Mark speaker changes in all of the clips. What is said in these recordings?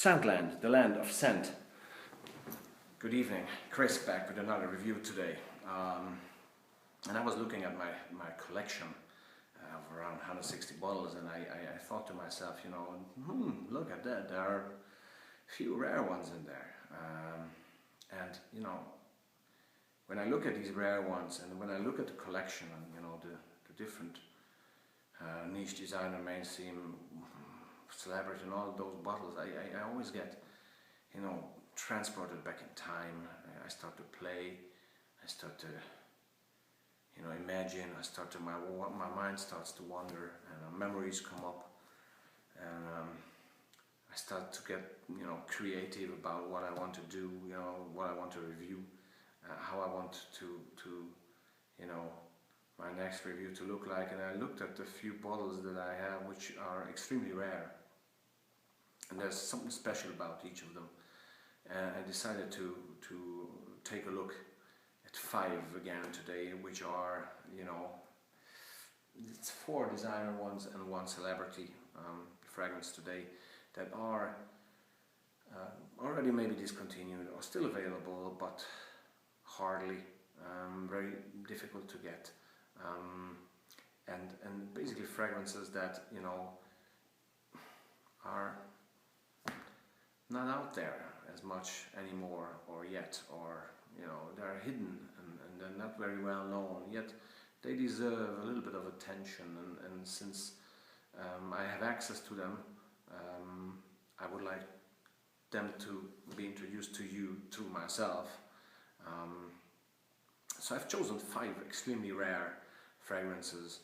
Speaker 1: Scentland, the land of scent. Good evening, Chris back with another review today. And I was looking at my collection of around 160 bottles, and I thought to myself, you know, look at that, there are a few rare ones in there. And you know, when I look at these rare ones and when I look at the collection and you know the different niche designer, mainstream, celebrity and all those bottles, I always get, you know, transported back in time. I start to play, I start to, you know, imagine, my mind starts to wander, and memories come up, and I start to get, you know, creative about what I want to do, you know, what I want to review, how I want to, you know, my next review to look like. And I looked at the few bottles that I have, which are extremely rare, and there's something special about each of them. And I decided to take a look at 5 again today, which are, you know, it's 4 designer ones and 1 celebrity fragrance today that are already maybe discontinued or still available, but hardly, very difficult to get, and basically fragrances that, you know, are not out there as much anymore, or yet, or you know, they're hidden and they're not very well known, yet they deserve a little bit of attention, and since I have access to them, I would like them to be introduced to you through myself. So I've chosen 5 extremely rare fragrances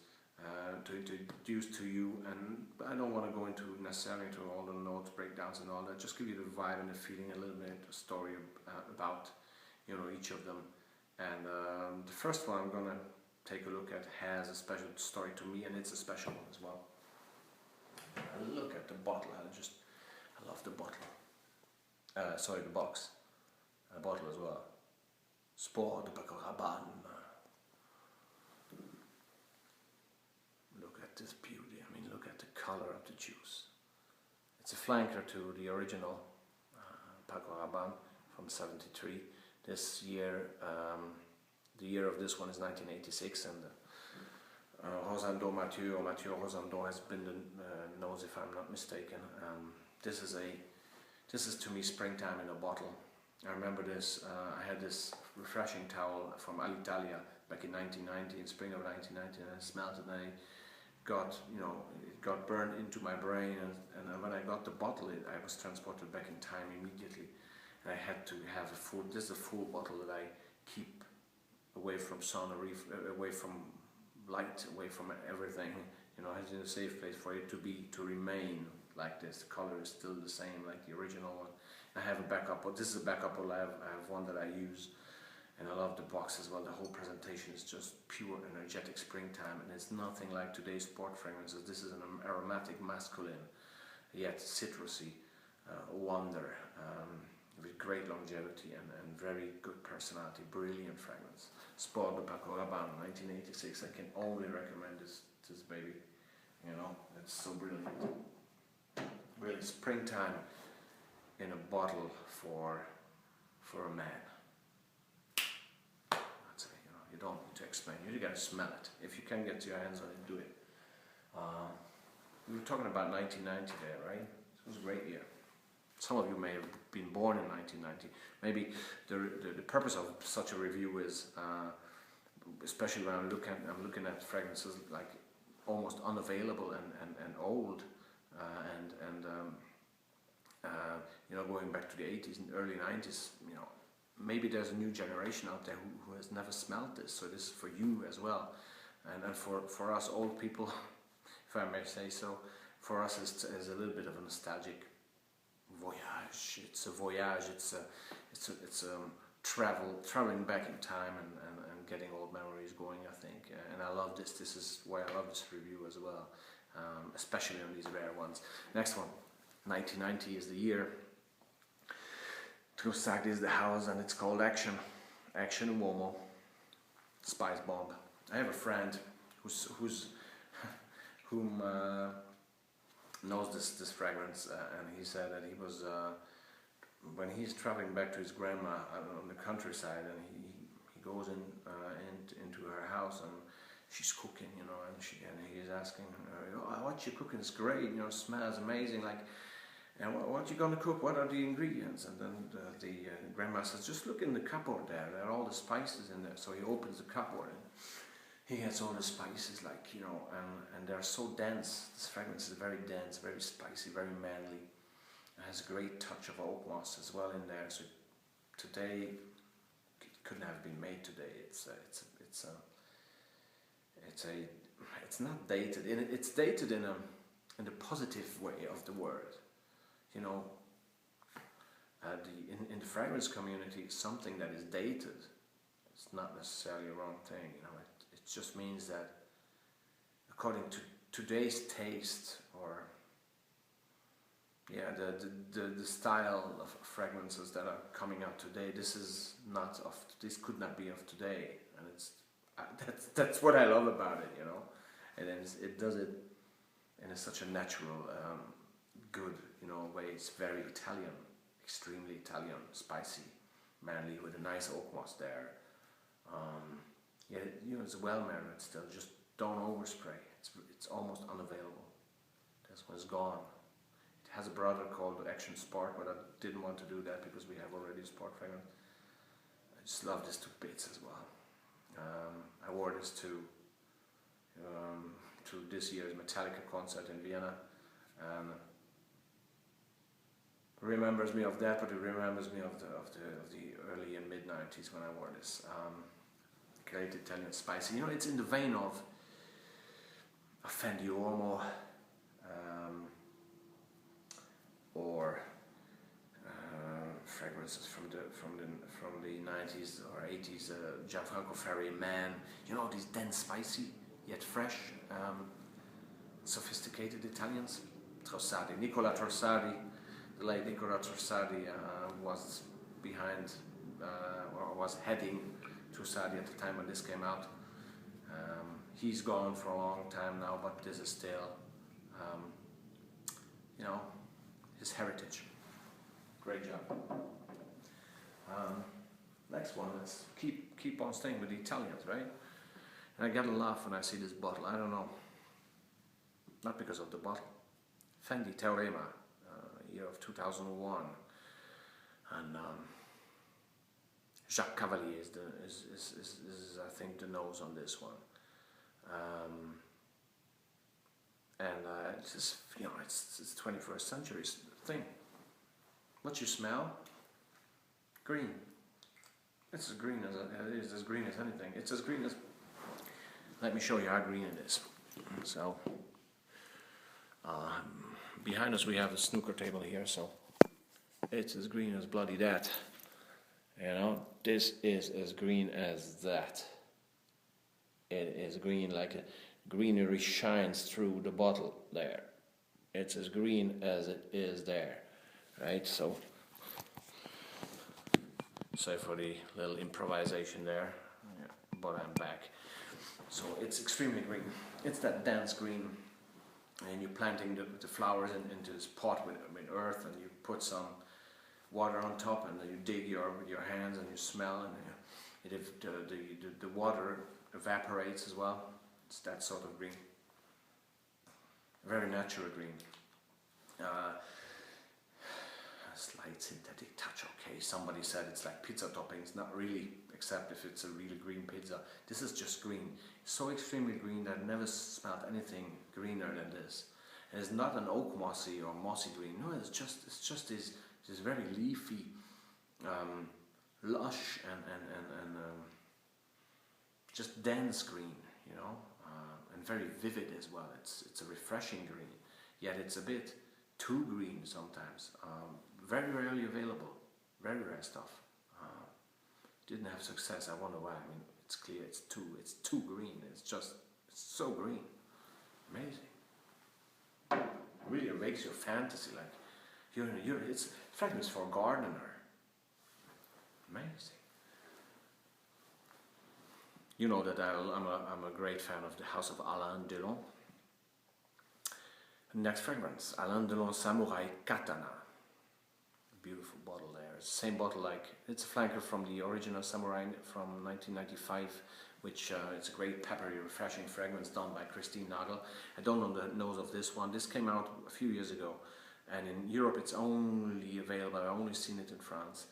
Speaker 1: to introduce to you, and I don't want to go into necessarily into all the notes, breakdowns and all that, just give you the vibe and the feeling, a little bit, a story about, you know, each of them. And the first one I'm going to take a look at has a special story to me, and it's a special one as well. Look at the bottle, I love the bottle. Sorry, the box. The bottle as well. Sport de Katana. Look at this beauty, I mean, look at the color of the juice. It's a flanker to the original Paco Rabanne from '73. This year, the year of this one is 1986, and Rosando Mathieu, or Mathieu Rosando, has been the nose, if I'm not mistaken. This is to me springtime in a bottle. I remember this, I had this refreshing towel from Alitalia back in 1990, in spring of 1990, and I smelled it, and I got, you know, it got burned into my brain, and when I got the bottle, I was transported back in time immediately, and I had to have a full, this is a full bottle that I keep away from sun, away from light, away from everything, you know, it's in a safe place for it to remain like this. The color is still the same like the original one. I have a backup, but this is a backup bottle. I have one that I use, and I love the box as well. The whole presentation is just pure energetic springtime, and it's nothing like today's sport fragrances. This is an aromatic, masculine, yet citrusy wonder, with great longevity and very good personality. Brilliant fragrance. Sport de Paco Rabanne, 1986. I can only recommend this baby. You know, it's so brilliant. Really springtime in a bottle for a man. That's it, you know, you don't need to explain, you gotta smell it. If you can get your hands on it, do it. We were talking about 1990 there, right? It was a great year. Some of you may have been born in 1990. Maybe the purpose of such a review is, especially when I'm looking at fragrances like almost unavailable and old, you know, going back to the 80s and early 90s, you know, maybe there's a new generation out there who has never smelled this, so this is for you as well, and for us old people, if I may say so, for us it's a little bit of a nostalgic voyage. It's a voyage, it's traveling back in time and getting old memories going, I think, and I love this. This is why I love this review as well, especially on these rare ones. Next one, 1990 is the year. To start is the house, and it's called Action Uomo Spice Bomb. I have a friend whom knows this fragrance, and he said that he was when he's traveling back to his grandma on the countryside, and he goes into her house, and she's cooking, you know, and he's asking her, oh, what you cooking is great, you know, smells amazing, like, and what you gonna cook? What are the ingredients? And then the grandma says, just look in the cupboard there are all the spices in there. So he opens the cupboard and he has all the spices, like, you know, and they're so dense. This fragrance is very dense, very spicy, very manly. It has a great touch of oak moss as well in there. So today, it couldn't have been made today. It's not dated. It's dated in the positive way of the word. You know, in the fragrance community, something that is dated, it's not necessarily a wrong thing. You know, it just means that according to today's taste, or yeah, the style of fragrances that are coming out today, this could not be of today, and that's what I love about it, you know, and then it does it in such a natural, good, you know, way. It's very Italian, extremely Italian, spicy, manly, with a nice oak moss there. Yeah, you know, it's well marinated still. Just don't overspray. It's almost unavailable. This one's gone. It has a brother called Action Sport, but I didn't want to do that because we have already a sport fragrance. I just love this to bits as well. I wore this to this year's Metallica concert in Vienna, and remembers me of that, but it remembers me of the early and mid 90s when I wore this. Great Italian spicy. You know, it's in the vein of Fendi Uomo, or fragrances from the 90s or 80s. Gianfranco Ferri, Man. You know, these dense, spicy yet fresh, sophisticated Italians. Trossardi, Nicola Trossardi. The late Nicola Trossardi was behind, or was heading Trossardi at the time when this came out. He's gone for a long time now, but this is still, you know, his heritage. Great job. Next one, let's keep on staying with the Italians, right? And I get a laugh when I see this bottle. I don't know, not because of the bottle. Fendi Teorema. Year of 2001, and Jacques Cavalier is I think the nose on this one, and it's just, you know, it's 21st century thing. What you smell? Green. It's as green as it is, as green as anything. It's as green as. Let me show you how green it is. So. Behind us we have a snooker table here, so it's as green as bloody that. You know, this is as green as that. It is green, like a greenery shines through the bottle there. It's as green as it is there, right? So, sorry for the little improvisation there, but I'm back. So it's extremely green. It's that dense green. And you're planting the flowers into this pot with earth, and you put some water on top, and then you dig with your hands, and you smell, and the water evaporates as well. It's that sort of green, very natural green. A slight synthetic touch. Okay, somebody said it's like pizza toppings. Not really, except if it's a really green pizza. This is just green. So extremely green that I've never smelled anything greener than this. And it's not an oak mossy or mossy green. No, it's just this very leafy, lush and just dense green, you know, and very vivid as well. It's a refreshing green, yet it's a bit too green sometimes. Very rarely available, very rare stuff. Didn't have success. I wonder why. I mean, it's clear it's too green. It's so green. Amazing. Really awakes your fantasy. Like it's fragrance for a gardener. Amazing. You know that I'm a great fan of the house of Alain Delon. Next fragrance, Alain Delon Samurai Katana. Beautiful bottle there. It's the same bottle like, it's a flanker from the original Samurai from 1995, which it's a great peppery, refreshing fragrance done by Christine Nagel. I don't know the nose of this one. This came out a few years ago, and in Europe it's only available, I've only seen it in France.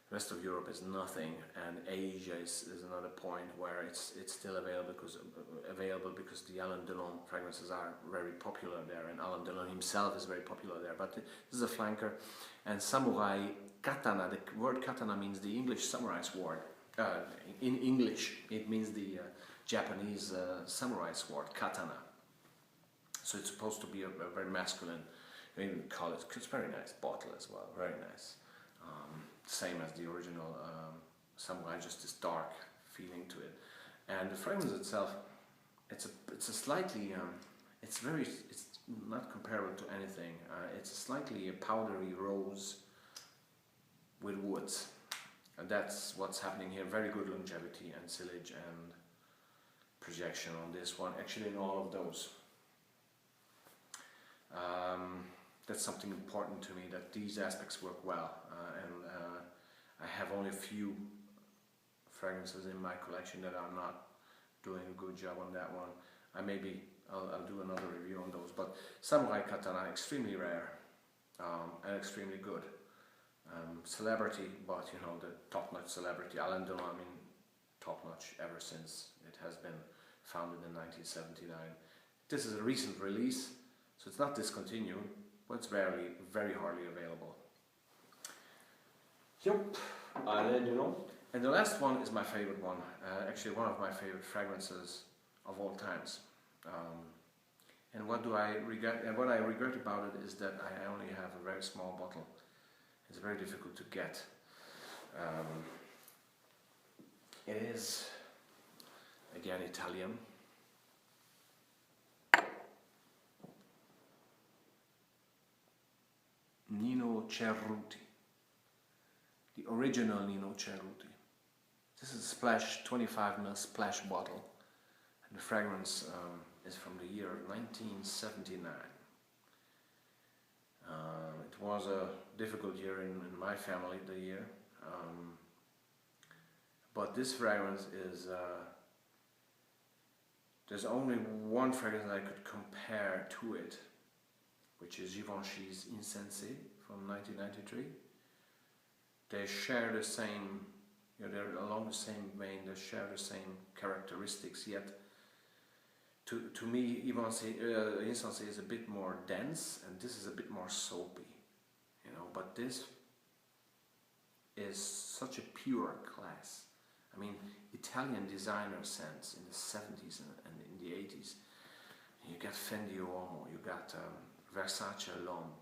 Speaker 1: The rest of Europe is nothing, and Asia is another point where it's still available because the Alain Delon fragrances are very popular there, and Alain Delon himself is very popular there. But this is a flanker, and Samurai Katana. The word Katana means the English samurai sword. In English, it means the Japanese samurai sword, Katana. So it's supposed to be a very masculine. You even call it. It's a very nice bottle as well. Very nice. Same as the original Samurai, just this dark feeling to it. And the fragrance itself, it's a slightly, it's not comparable to anything. It's a slightly powdery rose with woods. And that's what's happening here. Very good longevity and sillage and projection on this one. Actually in all of those. That's something important to me, that these aspects work well, and I have only a few fragrances in my collection that are not doing a good job on that one. I'll do another review on those, but Samurai Katana, extremely rare and extremely good. Celebrity, but you know, the top-notch celebrity. Alain Delon, I mean, top-notch ever since it has been founded in 1979. This is a recent release, so it's not discontinued, but it's very hardly available. Yep, Alain Delon. And the last one is my favorite one, actually one of my favorite fragrances of all times. And what I regret about it is that I only have a very small bottle. It's very difficult to get. It is, again, Italian. Nino Cerruti, the original Nino Cerruti. This is a splash, 25ml splash bottle, and the fragrance is from the year 1979. It was a difficult year in my family, the year, but this fragrance is, there's only one fragrance that I could compare to it, which is Givenchy's Insensé from 1993. They share the same, you know, they're along the same vein, they share the same characteristics, yet to me Insensé is a bit more dense and this is a bit more soapy, you know, but this is such a pure class. I mean, Italian designer scents in the 70s and in the 80s. You got Fendi Uomo, you got Versace L'Homme,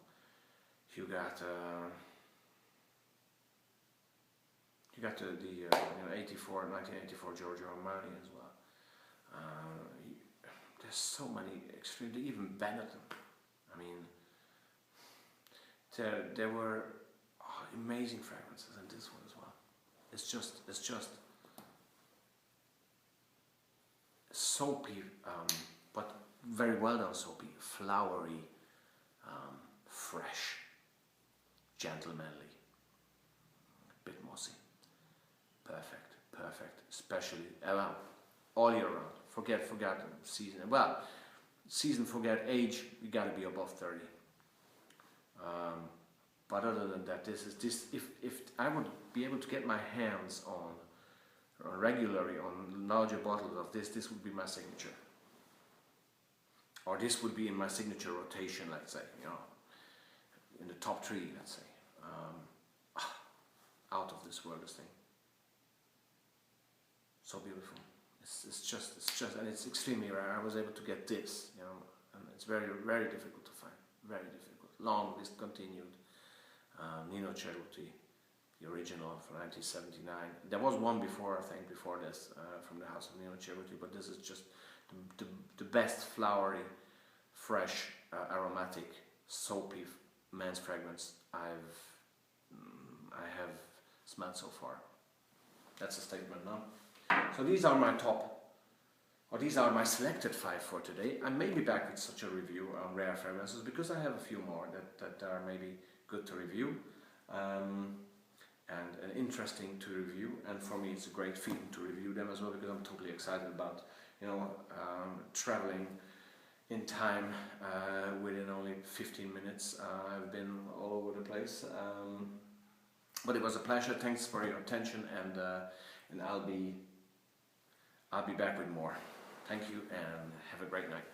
Speaker 1: you got the 1984 Giorgio Armani as well. There's so many extremely, even Benetton. I mean, there were amazing fragrances in this one as well. It's just soapy, but very well done soapy, flowery, fresh, gentlemanly, bit mossy. Perfect, especially all year round. Forget season. Well, season, forget age. You got to be above 30. But other than that, if I would be able to get my hands on regularly on larger bottles of this would be my signature. Or this would be in my signature rotation, let's say, you know, in the top 3, let's say. Out of this world, this thing. So beautiful. It's just, and it's extremely rare. I was able to get this, you know, and it's very difficult to find. Very difficult. Long discontinued. Nino Cerruti, the original from 1979. There was one before, I think, before this, from the house of Nino Cerruti, but this is just the best flowery, fresh, aromatic, soapy men's fragrance I have smelled so far. That's a statement now. So these are my top Well, these are my selected 5 for today. I may be back with such a review on rare fragrances because I have a few more that are maybe good to review and interesting to review, and for me it's a great feeling to review them as well, because I'm totally excited about, you know, traveling in time within only 15 minutes. I've been all over the place, but it was a pleasure. Thanks for your attention, and I'll be back with more. Thank you and have a great night.